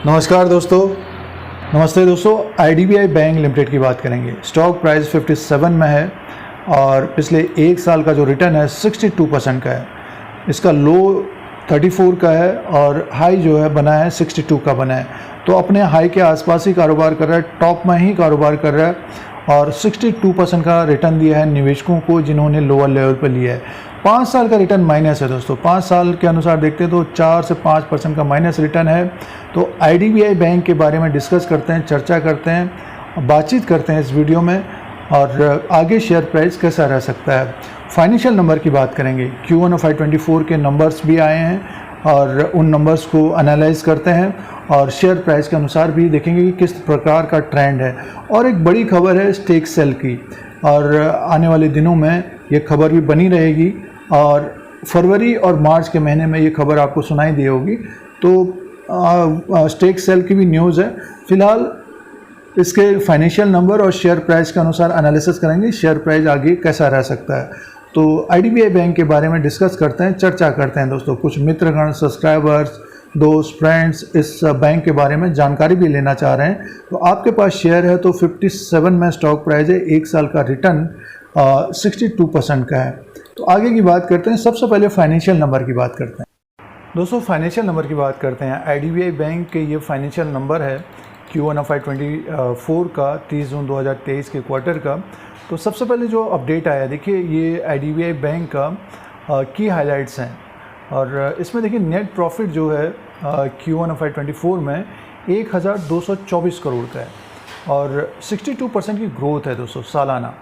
नमस्कार दोस्तों। नमस्ते दोस्तों। आईडीबीआई बैंक लिमिटेड की बात करेंगे। स्टॉक प्राइस 57 में है और पिछले एक साल का जो रिटर्न है 62% का है। इसका लो 34 का है और हाई जो है बना है 62 का बना है। तो अपने हाई के आसपास ही कारोबार कर रहा है, टॉप में ही कारोबार कर रहा है और 62% का रिटर्न दिया है निवेशकों को जिन्होंने लोअर लेवल पर लिया है। 5 साल का रिटर्न माइनस है दोस्तों। 5 साल के अनुसार देखते हैं तो 4 से 5% का माइनस रिटर्न है। तो आईडीबीआई बैंक के बारे में डिस्कस करते हैं, चर्चा करते हैं, बातचीत करते हैं इस वीडियो में और आगे शेयर प्राइस कैसा रह सकता है। फाइनेंशियल नंबर की बात करेंगे। Q1 ऑफ FY24 के नंबर्स भी आए हैं और उन नंबर्स को एनालाइज करते हैं और शेयर प्राइस के अनुसार भी देखेंगे कि किस प्रकार का ट्रेंड है। और एक बड़ी खबर है स्टेक सेल की और आने वाले दिनों में ये खबर भी बनी रहेगी और फरवरी और मार्च के महीने में ये खबर आपको सुनाई दी होगी। तो स्टेक सेल की भी न्यूज़ है। फिलहाल इसके फाइनेंशियल नंबर और शेयर प्राइस के अनुसार एनालिसिस करेंगे शेयर प्राइस आगे कैसा रह सकता है। तो आईडीबीआई बैंक के बारे में डिस्कस करते हैं, चर्चा करते हैं दोस्तों। कुछ मित्रगण, सब्सक्राइबर्स, दोस्त, फ्रेंड्स इस बैंक के बारे में जानकारी भी लेना चाह रहे हैं। तो आपके पास शेयर है तो 57 में स्टॉक प्राइस है। एक साल का रिटर्न 62% का है। तो आगे की बात करते हैं। सबसे पहले फाइनेंशियल नंबर की बात करते हैं दोस्तों। फाइनेंशियल नंबर की बात करते हैं। आईडीबीआई बैंक के ये फाइनेंशियल नंबर है Q1 ऑफ FY24 का 30 जून 2023 के क्वार्टर का। तो सबसे पहले जो अपडेट आया, देखिए ये आईडीबीआई बैंक का की हाइलाइट्स हैं और इसमें देखिए नेट प्रॉफिट जो है Q1 ऑफ FY24 में 1224 करोड़ का है और 62% की ग्रोथ है दोस्तों सालाना।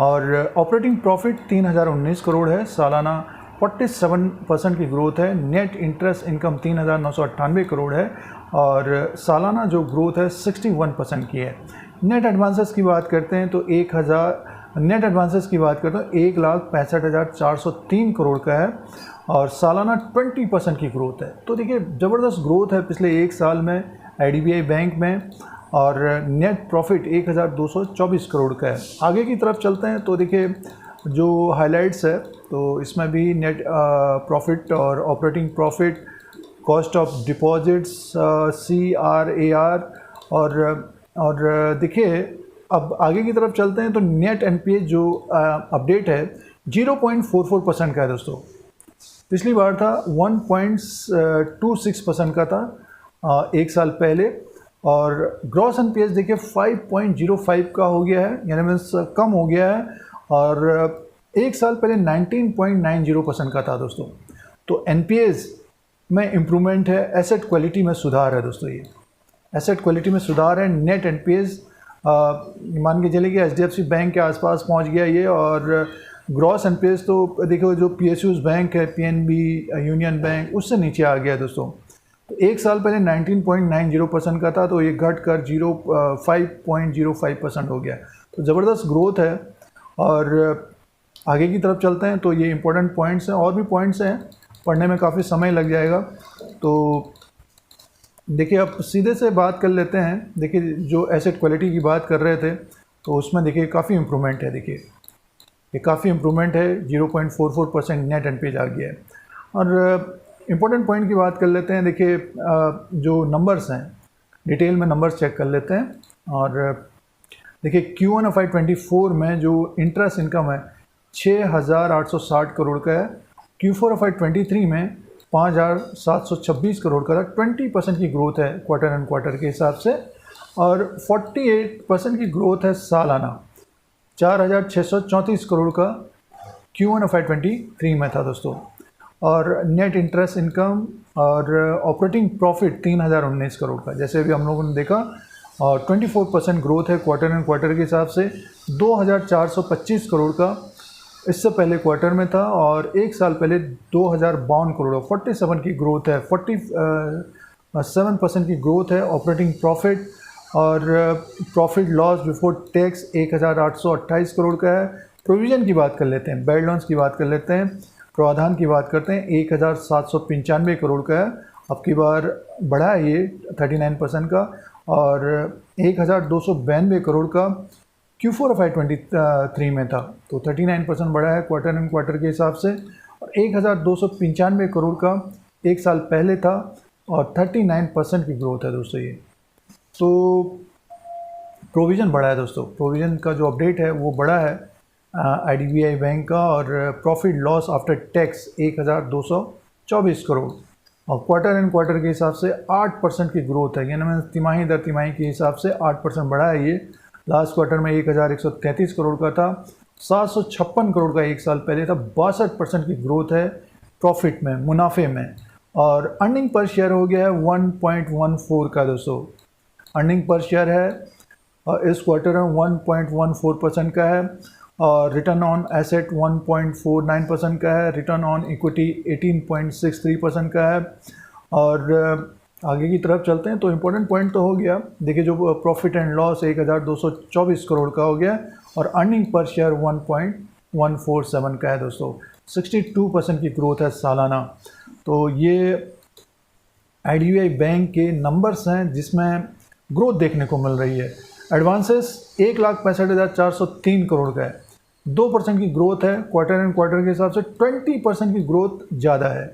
और ऑपरेटिंग प्रॉफिट 3019 करोड़ है सालाना, 47% की ग्रोथ है। नेट इंटरेस्ट इनकम 3998 करोड़ है और सालाना जो ग्रोथ है 61% की है। नेट एडवांसेस की बात करते हैं तो 1,65,403 करोड़ का है और सालाना 20% की ग्रोथ है। तो देखिए ज़बरदस्त ग्रोथ है पिछले एक साल में आईडीबीआई बैंक में और नेट प्रॉफिट 1224 करोड़ का है। आगे की तरफ चलते हैं तो देखिए जो हाइलाइट्स है तो इसमें भी नेट प्रॉफिट और operating profit, cost of deposits, CRAR और देखिए अब आगे की तरफ चलते हैं तो नेट NPA जो अपडेट है 0.44% का है दोस्तों। पिछली बार था 1.26% का था एक साल पहले। और ग्रॉस NPA देखिए 5.05 का हो गया है, यानी मीन्स कम हो गया है और एक साल पहले 19.90% का था दोस्तों। तो NPAs में इम्प्रूवमेंट है, एसेट क्वालिटी में सुधार है दोस्तों। ये एसेट क्वालिटी में सुधार है। नेट NPAs मान के चलिए कि HDFC बैंक के आसपास पहुंच गया ये और ग्रॉस NPAs तो देखो जो PSUs बैंक है, PNB, यूनियन बैंक, उससे नीचे आ गया दोस्तों। तो एक साल पहले 19.90% का था तो ये घट कर 5.05% हो गया। तो ज़बरदस्त ग्रोथ है। और आगे की तरफ चलते हैं तो ये इंपॉर्टेंट पॉइंट्स हैं, और भी पॉइंट्स हैं, पढ़ने में काफ़ी समय लग जाएगा। तो देखिए अब सीधे से बात कर लेते हैं। देखिए जो एसेट क्वालिटी की बात कर रहे थे तो उसमें देखिए काफ़ी इम्प्रूवमेंट है। देखिए ये काफ़ी इम्प्रूवमेंट है, 0.44% नेट NPA आ गया है। और इम्पोर्टेंट पॉइंट की बात कर लेते हैं। देखिए जो नंबर्स हैं डिटेल में नंबर्स चेक कर लेते हैं। और देखिए Q1 ऑफ FY24 में जो इंटरेस्ट इनकम है 6,860 करोड़ का है। Q4 ऑफ FY23 में 5,726 करोड़ का था। 20% की ग्रोथ है क्वार्टर एंड क्वार्टर के हिसाब से और 48% की ग्रोथ है सालाना। 4,634 करोड़ का Q1 ऑफ FY23 में था दोस्तों। और नेट इंटरेस्ट इनकम और ऑपरेटिंग प्रॉफिट 3019 करोड़ का, जैसे अभी हम लोगों ने देखा, और 24% ग्रोथ है क्वार्टर एंड क्वार्टर के हिसाब से। 2,425 करोड़ का इससे पहले क्वार्टर में था और एक साल पहले 2,052 करोड़, 47 की ग्रोथ है। 47% की ग्रोथ है। ऑपरेटिंग प्रॉफिट और profit loss before tax 1,828 crore का है। प्रोविज़न की बात कर लेते हैं, बैड लोन्स की बात कर लेते हैं, प्रावधान की बात करते हैं, 1,795 करोड़ का है। अब की बार बढ़ा है ये 39% का और 1,292 करोड़ का Q4 ऑफ FY23 में था। तो 39% बढ़ा है क्वार्टर एंड क्वार्टर के हिसाब से। और 1,295 करोड़ का एक साल पहले था और 39% की ग्रोथ है दोस्तों ये। तो प्रोविज़न बढ़ा है दोस्तों, प्रोविज़न का जो अपडेट है वो बढ़ा है IDBI बैंक का, और profit loss after tax 1224 crore, और क्वार्टर एंड क्वार्टर के हिसाब से 8% की ग्रोथ है, यानी तिमाही दर तिमाही के हिसाब से 8% बढ़ा है ये। लास्ट क्वार्टर में 1133 करोड़ का था, 756 करोड़ का एक साल पहले था। 62% की ग्रोथ है प्रॉफिट में, मुनाफे में। और अर्निंग पर शेयर हो गया है 1.14 का दोस्तों, अर्निंग पर शेयर है और इस क्वार्टर में 1.14% का है, और रिटर्न ऑन एसेट 1.49% का है, रिटर्न ऑन इक्विटी 18.63% का है। और आगे की तरफ चलते हैं तो इम्पोर्टेंट पॉइंट तो हो गया, देखिए जो प्रॉफिट एंड लॉस 1224 करोड़ का हो गया, और अर्निंग पर शेयर 1.147 का है दोस्तों। 62% की ग्रोथ है सालाना। तो ये IDBI बैंक के नंबर्स हैं जिसमें ग्रोथ देखने को मिल रही है। एडवांसेस 1,65,403 करोड़ का है, 2% की ग्रोथ है, क्वार्टर एंड क्वार्टर के हिसाब से 20% की ग्रोथ ज़्यादा है।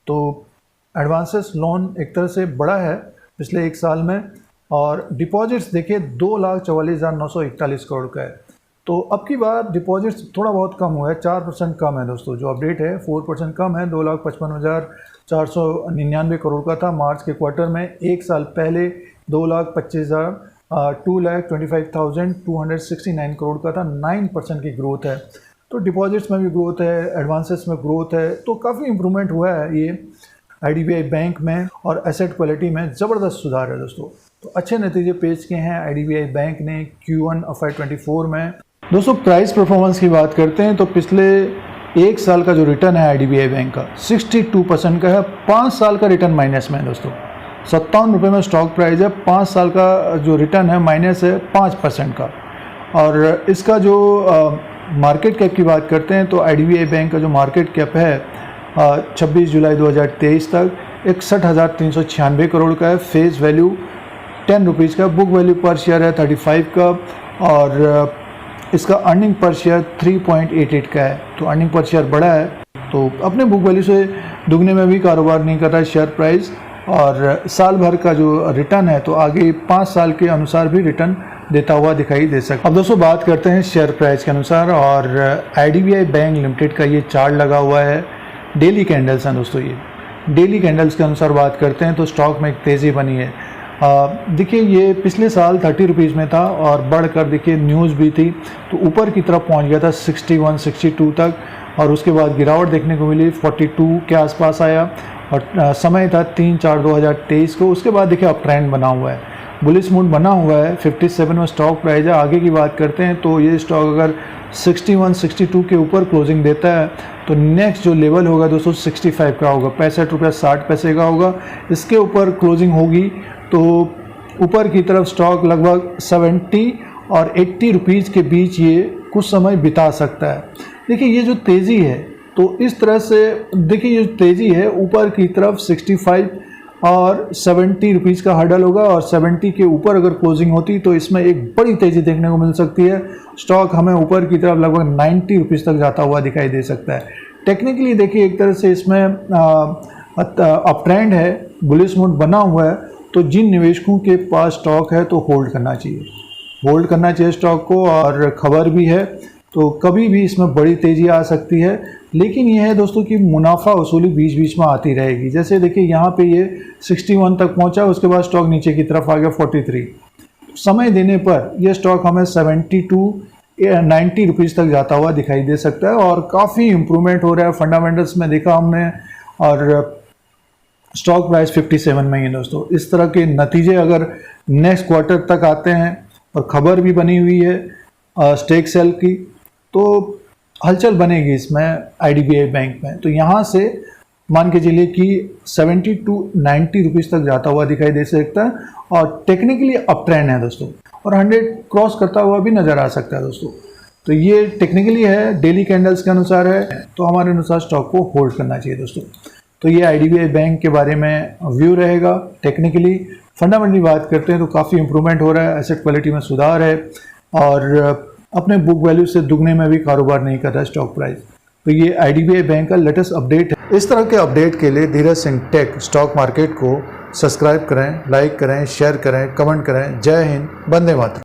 तो एडवांसेस लोन एक तरह से बड़ा है पिछले एक साल में, और डिपॉजिट्स देखिए 2,44,941 करोड़ का है। तो अब की बार डिपॉजिट्स थोड़ा बहुत कम हुआ है, 4% कम है दोस्तों, जो अपडेट है 4% कम है। 2,55,499 करोड़ का था मार्च के क्वार्टर में, एक साल पहले 2,25,269 करोड़ का था, 9% की ग्रोथ है। तो डिपॉजिट्स में भी ग्रोथ है, एडवांसेस में ग्रोथ है, तो काफ़ी इम्प्रूवमेंट हुआ है ये IDBI बैंक में, और एसेट क्वालिटी में ज़बरदस्त सुधार है दोस्तों। तो अच्छे नतीजे पेश किए हैं IDBI बैंक ने Q1 FY24 में। दोस्तों प्राइस परफॉर्मेंस की बात करते हैं तो पिछले एक साल का जो रिटर्न है IDBI बैंक का 62% का है, 5 साल का रिटर्न माइनस में है दोस्तों। 57 रुपये में स्टॉक प्राइस है, 5 साल का जो रिटर्न है माइनस है 5% का। और इसका जो मार्केट कैप की बात करते हैं तो IDBI बैंक का जो मार्केट कैप है 26 जुलाई 2023 तक 61,396 करोड़ का है, फेस वैल्यू 10 रुपीज़ का, बुक वैल्यू पर शेयर है 35 का, और इसका अर्निंग पर शेयर 3.88 का है। तो अर्निंग पर शेयर बढ़ा है, तो अपने बुक वैल्यू से दुगने में भी कारोबार नहीं कर रहा है शेयर प्राइस। और साल भर का जो रिटर्न है तो आगे 5 साल के अनुसार भी रिटर्न देता हुआ दिखाई दे सकता है। अब दोस्तों बात करते हैं शेयर प्राइस के अनुसार, और IDBI बैंक लिमिटेड का ये चार्ट लगा हुआ है, डेली कैंडल्स हैं दोस्तों। ये डेली कैंडल्स के अनुसार बात करते हैं तो स्टॉक में एक तेज़ी बनी है। देखिए ये पिछले साल 30 रुपीज़ में था, और बढ़कर देखिए न्यूज़ भी थी तो ऊपर की तरफ पहुंच गया था 61, 62 तक, और उसके बाद गिरावट देखने को मिली, 42 के आसपास आया, और समय था 3/4/2023 को। उसके बाद देखिए अप ट्रेंड बना हुआ है, बुलिश मूड बना हुआ है। 57 में स्टॉक प्राइस है। आगे की बात करते हैं तो ये स्टॉक अगर 61, 62 के ऊपर क्लोजिंग देता है तो नेक्स्ट जो लेवल होगा दोस्तों 65 का होगा, 65 रुपये 60 पैसे का होगा। इसके ऊपर क्लोजिंग होगी तो ऊपर की तरफ स्टॉक लगभग 70 और 80 रुपीज़ के बीच ये कुछ समय बिता सकता है। देखिए ये जो तेज़ी है तो इस तरह से देखिए ये जो तेज़ी है ऊपर की तरफ 65 और 70 रुपीज़ का हर्डल होगा, और 70 के ऊपर अगर क्लोजिंग होती तो इसमें एक बड़ी तेज़ी देखने को मिल सकती है। स्टॉक हमें ऊपर की तरफ लगभग 90 रुपीज़ तक जाता हुआ दिखाई दे सकता है। टेक्निकली देखिए एक तरह से इसमें अप ट्रेंड है, बुलिश मूड बना हुआ है, तो जिन निवेशकों के पास स्टॉक है तो होल्ड करना चाहिए, होल्ड करना चाहिए स्टॉक को। और खबर भी है तो कभी भी इसमें बड़ी तेज़ी आ सकती है, लेकिन यह है दोस्तों कि मुनाफा वसूली बीच बीच में आती रहेगी। जैसे देखिए यहाँ पे ये 61 तक पहुँचा, उसके बाद स्टॉक नीचे की तरफ आ गया 43। समय देने पर यह स्टॉक हमें 72 या 90 रुपीज़ तक जाता हुआ दिखाई दे सकता है, और काफ़ी इम्प्रूवमेंट हो रहा है फंडामेंटल्स में देखा हमने, और स्टॉक प्राइस 57 में ही है दोस्तों। इस तरह के नतीजे अगर नेक्स्ट क्वार्टर तक आते हैं और खबर भी बनी हुई है स्टेक सेल की, तो हलचल बनेगी इसमें IDBI बैंक में। तो यहाँ से मान के चलिए कि 70 to 90 रुपीज़ तक जाता हुआ दिखाई दे सकता है, और टेक्निकली अप ट्रेंड है दोस्तों, और 100 क्रॉस करता हुआ भी नज़र आ सकता है दोस्तों। तो ये टेक्निकली है, डेली कैंडल्स के अनुसार है, तो हमारे अनुसार स्टॉक को होल्ड करना चाहिए दोस्तों। तो ये IDBI बैंक के बारे में व्यू रहेगा। टेक्निकली फंडामेंटली बात करते हैं तो काफ़ी इंप्रूवमेंट हो रहा है, एसेट क्वालिटी में सुधार है, और अपने बुक वैल्यू से दुगने में भी कारोबार नहीं कर रहा है स्टॉक प्राइस। तो ये IDBI बैंक का लेटेस्ट अपडेट है। इस तरह के अपडेट के लिए Dheeraj Singh take stock market को सब्सक्राइब करें, लाइक करें, शेयर करें, कमेंट करें। जय हिंद, वंदे मातरम।